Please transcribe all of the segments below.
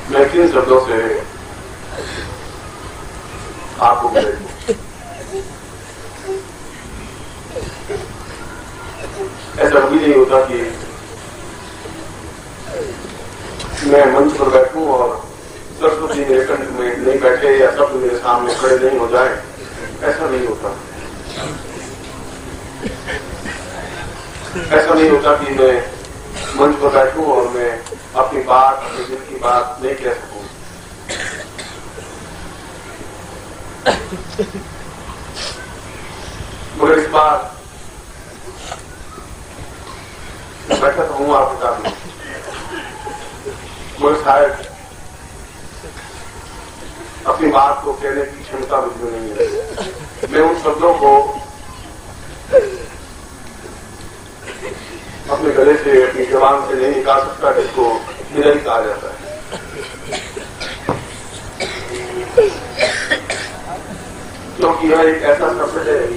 मैं किन शब्दों से आपको बोलूं? ऐसा कभी नहीं होता कि मैं मंच पर बैठूं और सरस्वती मेरे कंठ में नहीं बैठे या शब्द मेरे सामने खड़े नहीं हो जाए। ऐसा नहीं होता। ऐसा नहीं होता कि मैं मंच पर बैठूं और मैं अपनी बात, अपने दिल की बात नहीं कह सकूं। मगर इस बार बैठा तो हूं आपके सामने, मगर शायद अपनी बात को कहने की क्षमता मुझे नहीं है। मैं उन शब्दों को अपने गले से, अपनी जबान से नहीं निकाल सकता जिसको निरही कहा जाता है। क्योंकि यह एक ऐसा शब्द है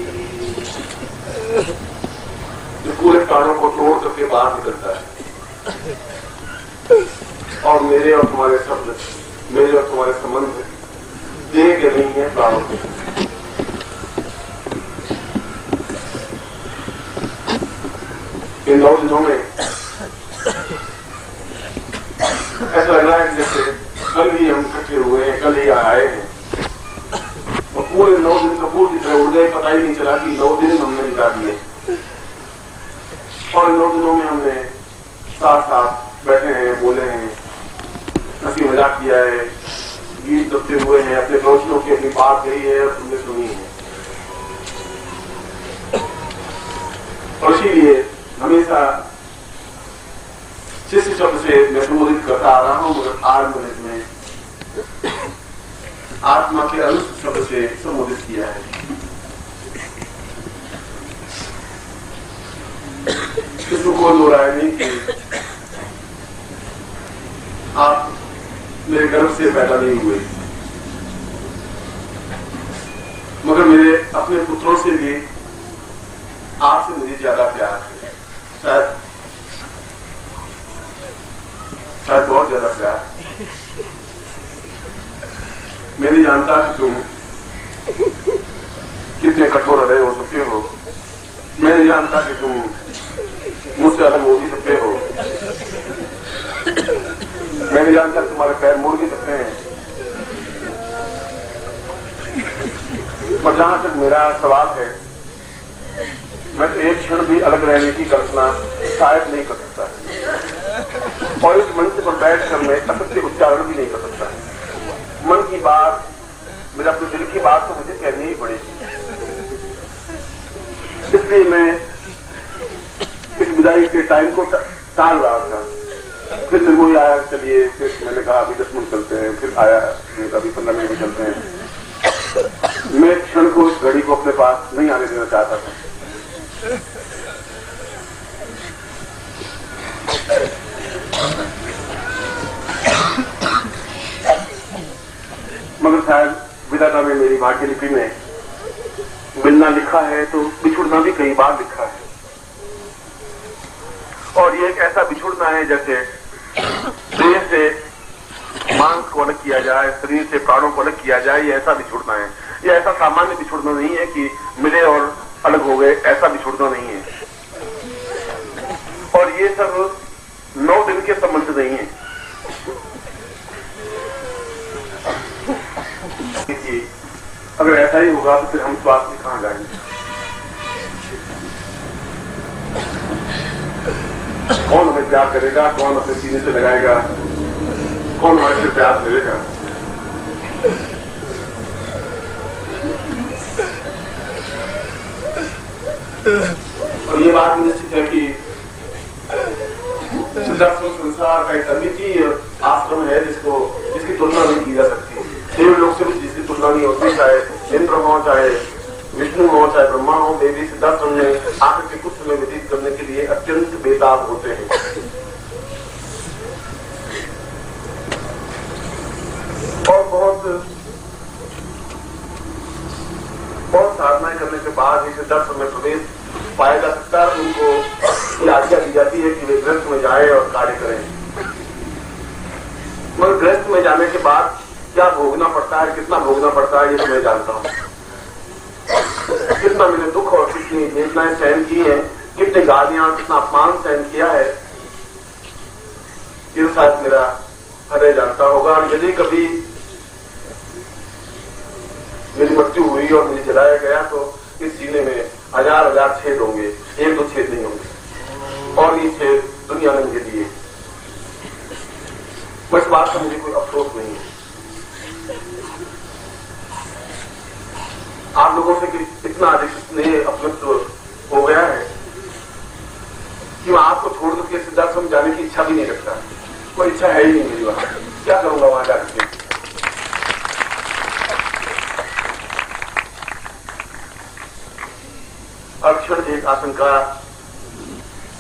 जो पूरे प्राणों को तोड़ करके बाहर निकलता है। और मेरे और तुम्हारे शब्द, मेरे और तुम्हारे संबंध देह के नहीं है, प्राणों के। इन 9 दिनों में ऐसा लग रहा है जैसे कल ही हम इकट्ठे हुए हैं, कल ही आए हैं और पूरे 9 दिन कपूर की तरह उड़ गए। पता ही नहीं चला कि 9 दिन हमने बिता दिए। और इन 9 दिनों में हमने साथ साथ बैठे हैं, बोले हैं, हंसी मजाक किया है, गीत गाते हुए हैं, अपने दोस्तों की अपनी बात कही है और तुमने सुनी है। और इसीलिए हमेशा शिष्य शब्द से मैं संबोधित करता आ रहा हूं, मगर आरंभ में आत्मा के अनुष्ठ शब्द से संबोधित किया है। किसी को दो राय नहीं कि आप मेरे गर्भ से पैदा नहीं हुए, मगर मेरे अपने पुत्रों से भी आपसे मुझे ज्यादा प्यार है। शायद बहुत ज्यादा प्यार। मैं नहीं जानता कि तुम कितने कठोर हृदय हो सकते हो। मैं नहीं जानता कि तुम मुझसे अलग हो भी सकते हो। मैं नहीं जानता कि तुम्हारे पैर मुड़ भी सकते हैं। पर जहां तक मेरा सवाल है, मैं तो एक क्षण भी अलग रहने की कल्पना शायद नहीं कर सकता और इस मंच पर बैठकर मैं असत्य उच्चारण भी नहीं कर सकता। मन की बात, मेरे अपने दिल की बात तो मुझे कहनी ही पड़ेगी। इसलिए मैं इस विदाई के टाइम को टाल रहा था। फिर निर्मोही आया, चलिए, फिर मैंने कहा अभी 10 मिनट चलते हैं, फिर आया, मैंने कहा अभी 15 मिनट भी चलते हैं। मैं क्षण को, इस घड़ी को अपने पास नहीं आने देना चाहता था। मगर शायद विधाता में, मेरी भाग्य लिपि में मिलना लिखा है तो बिछुड़ना भी कई बार लिखा है। और ये एक ऐसा बिछुड़ना है जैसे देह से मांस को अलग किया जाए, शरीर से प्राणों को अलग किया जाए। ये ऐसा बिछुड़ना है। ये ऐसा सामान्य बिछुड़ना नहीं है कि मिले और अलग हो गए, ऐसा बिछुड़ना नहीं है। और ये सब 9 दिन के संबंध नहीं है। अगर ऐसा ही होगा तो फिर हम स्वास्थ्य में कहां जाएंगे? कौन हमें प्यार करेगा? कौन अपने सीने से लगाएगा? कौन हमारे से प्यार करेगा? और ये बात निश्चित है कि सिद्धार्थ संसार का एक अद्वितीय आश्रम है जिसकी तुलना नहीं की जा सकती। देव लोग से भी जिसकी तुलना नहीं होती, चाहे इंद्र हो, चाहे विष्णु हो, चाहे ब्रह्मा हो। देवी सिद्धार्थ में आकर के कुछ समय व्यतीत करने के लिए अत्यंत बेताब होते हैं। और बहुत साधनाएं करने के बाद ही सिद्धार्थ में प्रवेश पाया जा सकता है। उनको ये आज्ञा दी जाती है कि वे गृहस्थ में जाए और कार्य करें। मगर गृहस्थ में जाने के बाद क्या भोगना पड़ता है, कितना भोगना पड़ता है, ये तो मैं जानता हूं। कितना मैंने दुख और कितनी वेदनाएं सहन की है, कितने गालियां, कितना अपमान सहन किया है, ये शायद मेरा हृदय जानता होगा। और यदि कभी मेरी मृत्यु हुई और मुझे जलाया गया तो इस सीने में हजार हजार छेद होंगे, एक दो छेद नहीं होंगे, और ये छेद दुनिया ने मुझे दिए। इस बात का मुझे कोई अफसोस नहीं है। आप लोगों से इतना अधिक स्नेह अपनत्व हो गया है कि मैं आपको छोड़ करके सिद्धाश्रम जाने की इच्छा भी नहीं रखता। कोई इच्छा है ही नहीं मेरी वहां, क्या करूंगा वहां जाकर के। अक्षर एक आशंका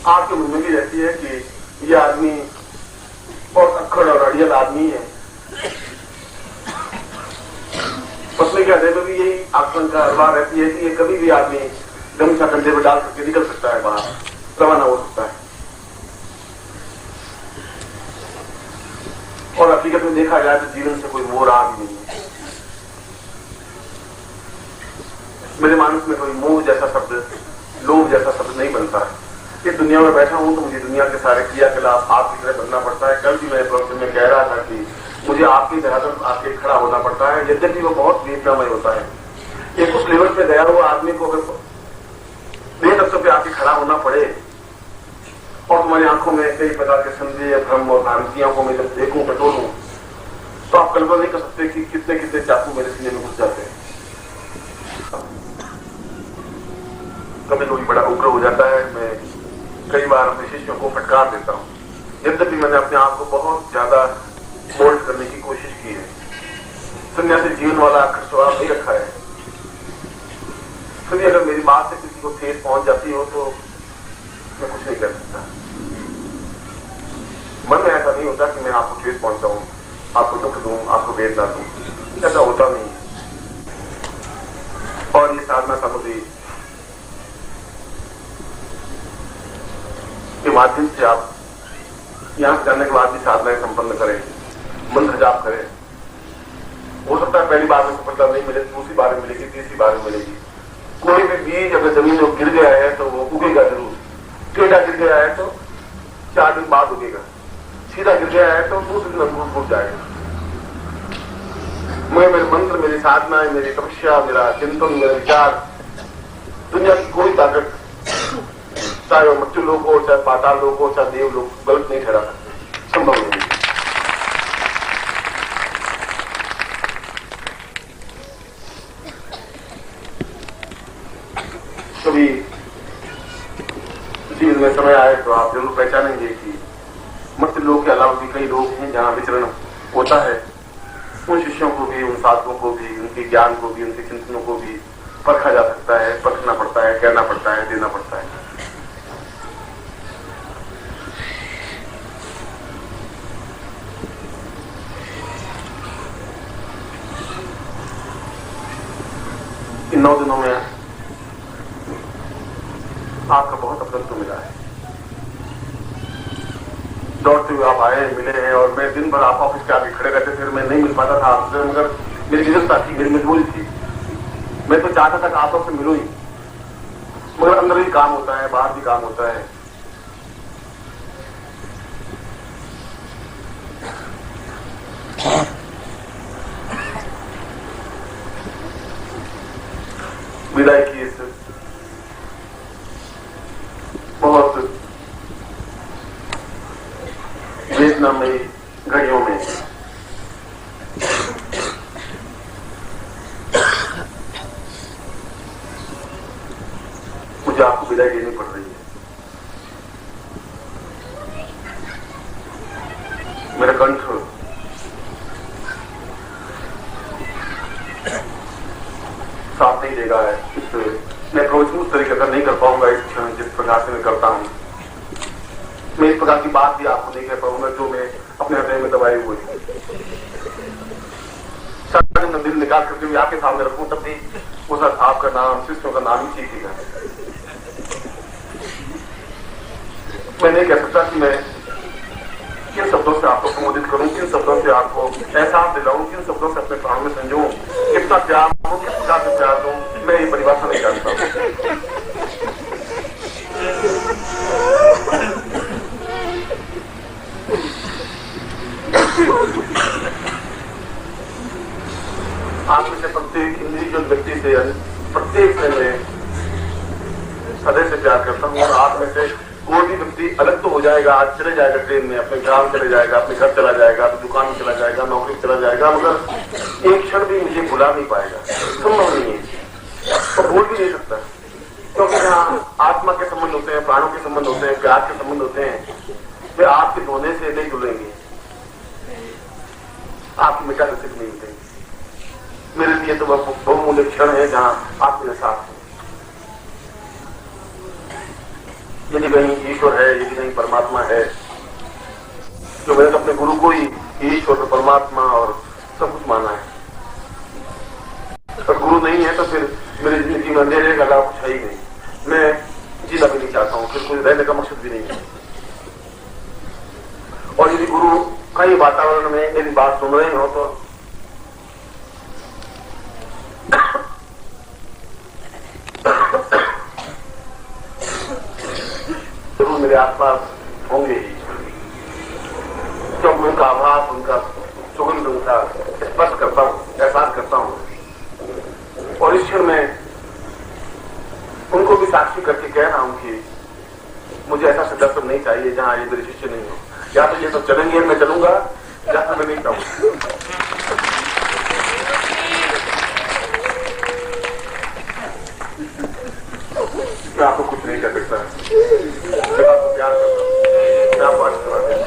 आपके मन में भी रहती है कि ये आदमी बहुत अक्खड़ और अड़ियल आदमी है। पत्नी के हृदय में भी यही आशंका अखबार रहती है कि ये कभी भी आदमी गमछा कंधे पर डाल करके निकल सकता है, बाहर रवाना हो सकता है। और हकीकत में देखा जाए तो जीवन से कोई मोह राग ही नहीं है। मेरे मानस में कोई मोह जैसा शब्द, लोभ जैसा शब्द नहीं बनता है। इस दुनिया में बैठा हूं तो मुझे दुनिया के सारे क्रियाकलाप आपकी तरह बनना पड़ता है। कल भी मैं प्रवचन में कह रहा था कि मुझे आपकी तरह आके खड़ा होना पड़ता है, यद्यपि वो बहुत वेदनामय होता है। एक उस लेवल पे गया हुआ आदमी को अगर देह तत्व पे आके खड़ा होना पड़े और तुम्हारी आंखों में कई प्रकार के संदेह, भ्रम और भ्रांतियों को मैं जब देखूं, बटोरूं, तो आप कल्पना नहीं कर सकते कि कितने कितने चाकू मेरे सीने में घुस जाते हैं। कभी कोई बड़ा उग्र हो जाता है, मैं कई बार अपने शिष्यों को फटकार देता हूं। यद्यपि मैंने अपने आप को बहुत ज्यादा मोल्ड करने की कोशिश की है, सन्यासी जीवन वाला स्वभाव नहीं रखा है। फिर अगर मेरी बात से किसी को ठेस पहुंच जाती हो तो मैं कुछ नहीं कर सकता। मन में ऐसा नहीं होता कि मैं आपको ठेस पहुंचाऊं, आपको दुख दूं, आपको वेदना दूं, ऐसा होता नहीं। और ये साधना सामग्री के माध्यम से आप यहां जाने के बाद भी साधनाएं संपन्न करें, मंत्र जाप करें। हो सकता है पहली बार में सफलता नहीं मिले, दूसरी बार में मिलेगी, तीसरी बार में मिलेगी। कोई भी बीज अगर जमीन में गिर गया है तो वो उगेगा जरूर। टेढ़ा गिर गया है तो 4 दिन बाद उगेगा, सीधा गिर गया है तो दूसरे दिन अंकुर फूट जाएगा। मैं मेरे मंत्र, मेरी साधनाएं, मेरी तपस्या, मेरा चिंतन, मेरा विचार, दुनिया की कोई ताकत, चाहे वो मृत्यु लोग हो, चाहे पाताल लोग हो, चाहे देव लोग, गलत नहीं ठहरा सकते, संभव नहीं। कभी जीवन में समय आए तो आप जरूर पहचानेंगे कि मृत्यु लोग के अलावा भी कई लोग हैं जहां विचरण होता है। उन शिष्यों को भी, उन साधकों को भी, उनके ज्ञान को भी, उनके चिंतनों को भी परखा जा सकता है, परखना पड़ता है, कहना पड़ता है, देना पड़ता है। इन 9 दिनों में आपका बहुत अपनत्व मिला है। दौड़ते हुए आप आए, मिले हैं, और मैं दिन भर आप ऑफिस के आगे खड़े रहते थे, मैं नहीं मिल पाता था आपसे, मगर मेरी विजयता थी, मेरी मजबूरी थी। मैं तो चाहता था कि आप आपसे मिलूं ही, मगर अंदर भी काम होता है, बाहर भी काम होता है। विदाई की इस बहुत वेदनामयी घड़ियों में मुझे आपको विदाई देनी पड़ रही है। मेरा कंठ साथ नहीं देगा है। मैं प्रवचन उस तरीके का नहीं कर पाऊंगा इस क्षण जिस प्रकार से मैं करता हूं। मैं इस प्रकार की बात भी आपको नहीं कह पाऊंगा जो मैं अपने हृदय में दबाए हुए सारे मंदिर निकाल करके भी आपके सामने रखूं, तब भी वो सर आपका नाम, शिष्यों का नाम ही ठीक है। मैं नहीं कह सकता कि मैं किन शब्दों से आपको संबोधित करूं, किन शब्दों से आपको एहसास दिलाऊं, किन शब्दों से अपने प्राणों में संजूं, कितना प्यार दूं, किस प्रकार से प्यार दूं, मैं ये परिभाषा नहीं जानता हूं। आप में से प्रत्येक इंडिविजुअल व्यक्ति से, प्रत्येक से मैं सदैव से प्यार करता हूं। और आप में से कोई भी व्यक्ति अलग तो हो जाएगा, आज चले जाएगा ट्रेन में, अपने ग्राम चले जाएगा, अपने घर चला जाएगा, अपनी दुकान में चला जाएगा, नौकरी चला जाएगा, मगर एक क्षण भी मुझे भुला नहीं पाएगा। संभव नहीं है और भूल भी नहीं सकता, क्योंकि जहाँ आत्मा के संबंध होते हैं, प्राणों के संबंध होते हैं, प्यार के संबंध होते हैं, वे आपके धोने से नहीं धुलेंगे, आपकी मिटा से नहीं मिटेंगे। मेरे लिए तो वह बहुमूल्य क्षण है जहाँ आप मेरे साथ हैं। यदि कहीं ईश्वर है, यदि कहीं परमात्मा है, तो मैंने तो अपने गुरु को ही ईश्वर, परमात्मा और सब कुछ माना है। पर गुरु नहीं है तो फिर मेरी जिंदगी में अंधेरे का लाभ कुछ है ही नहीं। मैं जीना भी नहीं चाहता हूं, फिर कोई रहने का मकसद भी नहीं है। और यदि गुरु कई वातावरण में मेरी बात सुन रहे हो तो जरूर मेरे आसपास होंगे ही, क्योंकि उनका आभास, उनका सुगंध, उनका स्पर्श करता हूं, एहसास करता हूं। और इस क्षण में उनको भी साक्षी करके कह रहा हूं कि मुझे ऐसा सदस्य नहीं चाहिए जहां ये मेरे शिष्य नहीं हो। या तो ये सब चलेंगे, मैं चलूंगा, या तो मैं नहीं चाहूंगा। मैं आपको कुछ नहीं कर सकता, मैं आपको प्यार करता हूं, मैं आपको आशीर्वाद देता हूं।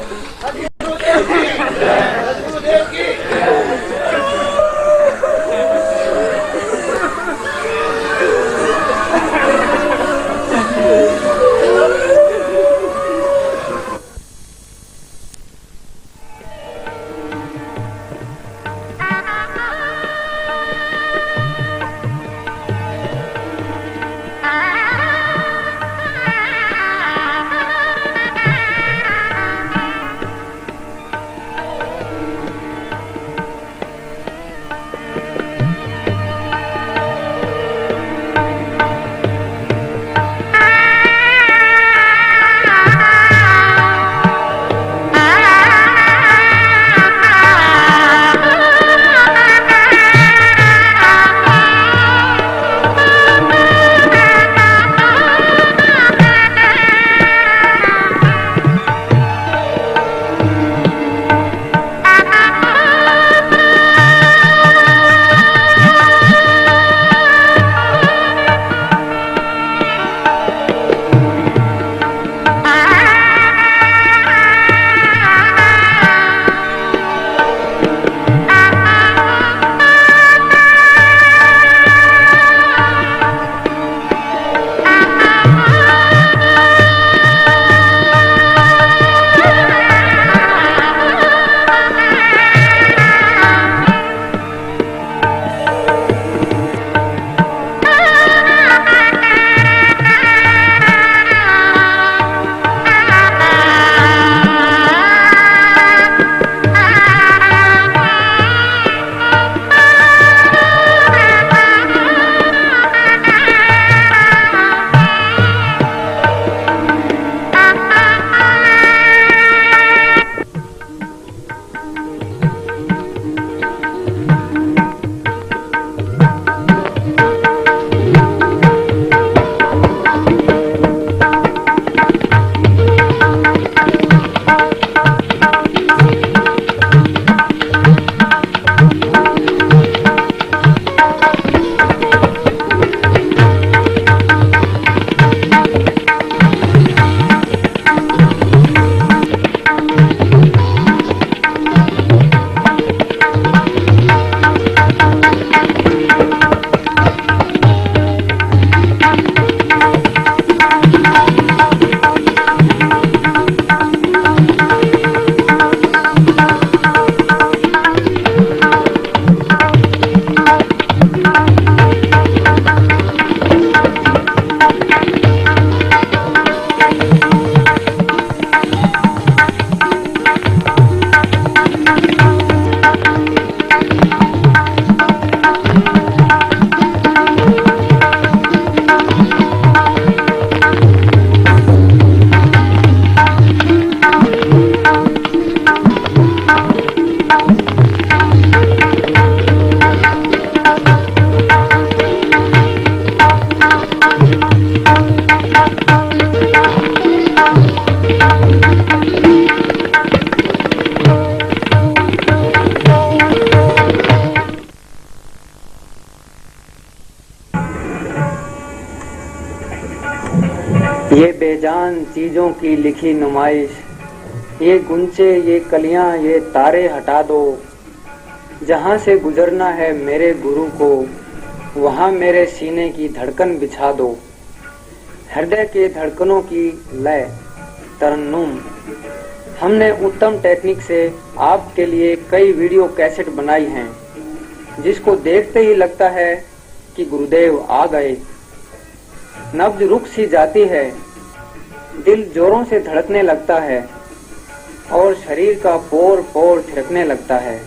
ये बेजान चीजों की लिखी नुमाइश, ये गुंचे, ये कलियां, ये तारे हटा दो। जहां से गुजरना है मेरे गुरु को, वहां मेरे सीने की धड़कन बिछा दो। हृदय के धड़कनों की लय तरन्नुम। हमने उत्तम टेक्निक से आपके लिए कई वीडियो कैसेट बनाई हैं, जिसको देखते ही लगता है कि गुरुदेव आ गए। नब्ज रुक सी जाती है, दिल जोरों से धड़कने लगता है और शरीर का पोर पोर थिरकने लगता है।